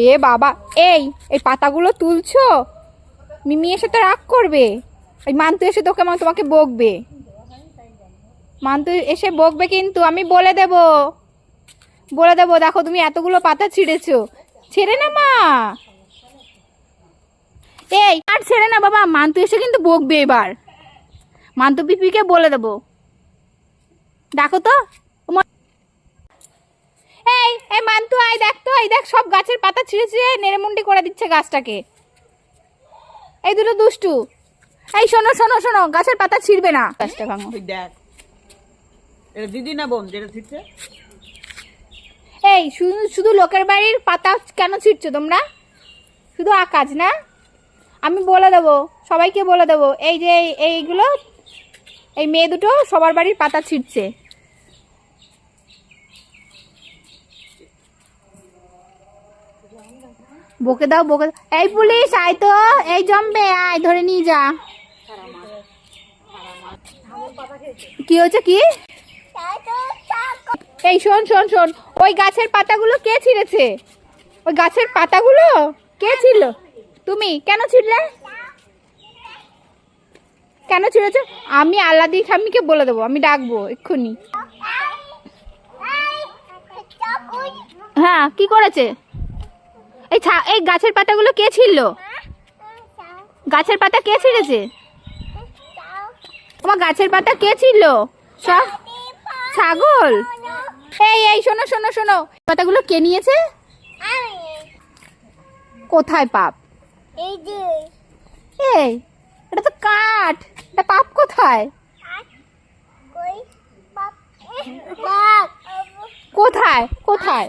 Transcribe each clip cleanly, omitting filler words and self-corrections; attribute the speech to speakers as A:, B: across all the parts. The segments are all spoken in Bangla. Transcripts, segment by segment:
A: এ বাবা, এই এই পাতাগুলো তুলছো? মিমি এসে তো রাগ করবে। এই মান্তু এসে তোমাকে বকবে। মান্তু এসে বকবে কিন্তু, আমি বলে দেবো। দেখো তুমি এতগুলো পাতা ছিঁড়েছো। ছেড়ে না মা, এই আর ছেড়ে না বাবা, মান্তু এসে কিন্তু বকবে এবার। মান্তু পিপিকে বলে দেবো। দেখো তো, এই এই মান্তু আয় দেখ তো, এই দেখ সব গাছের পাতা ছিঁড়ে ছিঁড়ে নেড়েমুন্ডি করে দিচ্ছে গাছটাকে। এই দুটো দুষ্টু। এই শোনো শোনো শোনো, গাছের পাতা ছিঁড়বে না, গাছটা ভাঙো।
B: দেখ, এটা দিদি না বোন যেটা ছিটছে?
A: এই শুধু শুধু লোকের বাড়ির পাতা কেন ছিঁড়ছো তোমরা? শুধু আকাজ না? আমি বলে দেবো, সবাইকে বলে দেবো, এই যে এইগুলো, এই মেয়ে দুটো সবার বাড়ির পাতা ছিঁড়ছে। বকে দাও, বকে দাও। এই পুলিশ আয় তো, এই জম্বে আয়, ধরে নিয়ে যা। কি হচ্ছে কি? এই শোন শোন শোন, ওই গাছের পাতাগুলো কে ছিঁড়েছে? ওই গাছের পাতাগুলো কে ছিল? তুমি কেন ছিঁড়লে? কেন ছিঁড়েছো? আমি আলাদি ঠাম্মিকে বলে দেবো, আমি ডাকবো এক্ষুনি। হ্যাঁ, কি করেছে? এই গাছের পাতাগুলো কে ছিঁড়লো? গাছের পাতা কে ছিঁড়েছে? তোমার গাছের পাতা কে ছিঁড়লো? ছাগল? এই এই শোনো শোনো শোনো, পাতাগুলো কে নিয়েছে? কোথায় পাপ? এই এটা তো কাঠ, এটা পাপ কোথায়? কোথায় কোথায়?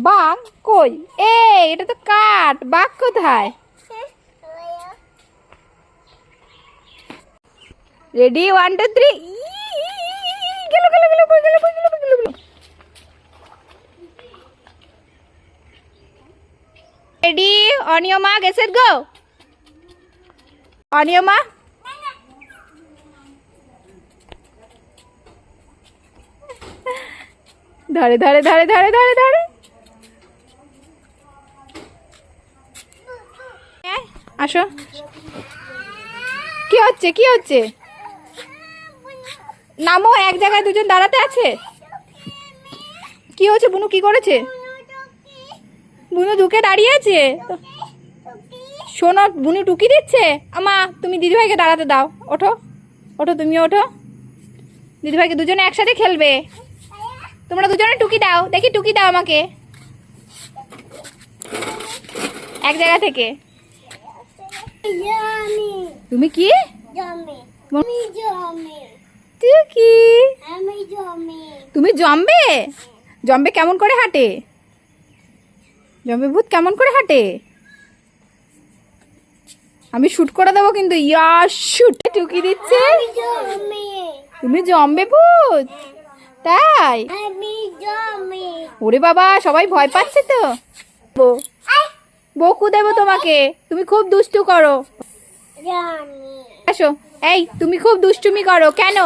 A: বাঘ কই? এই এটা তো কাঠ, বাঘ কোথায়? রেডি, 1 2 3। গেল গেল গেল গেল গেল গেল গেল। Ready, on your mark, get set go. On your mark. ধরে ধরে ধরে ধরে ধরে ধরে। আসো। কি হচ্ছে কি হচ্ছে? নামো, এক জায়গায় দুজন দাঁড়াতে আছে। কি হচ্ছে? বুনু কি করেছে? বুনু ঢুকে দাঁড়িয়ে আছে। শোনো, বুনু টুকি দিচ্ছে। আমা তুমি দিদিভাইকে দাঁড়াতে দাও। ওঠো ওঠো, তুমি ওঠো। দিদিভাইকে দুজনে একসাথে খেলবে। তোমরা দুজনে টুকি দাও, দেখি টুকি দাও আমাকে এক জায়গা থেকে। তুমি কি? টুকি, তুমি জম্বে? জম্বে কেমন করে হাঁটে? জম্বে ভূত কেমন করে হাঁটে? আমি শুট করে দেবো কিন্তু। ইয়া শুট, টুকি দিচ্ছে। তুমি জম্বে ভূত? তাই? ওরে বাবা, সবাই ভয় পাচ্ছে তো। বকু দেবো তোমাকে, তুমি খুব দুষ্টু করো। আসো, এই তুমি খুব দুষ্টুমি করো কেন?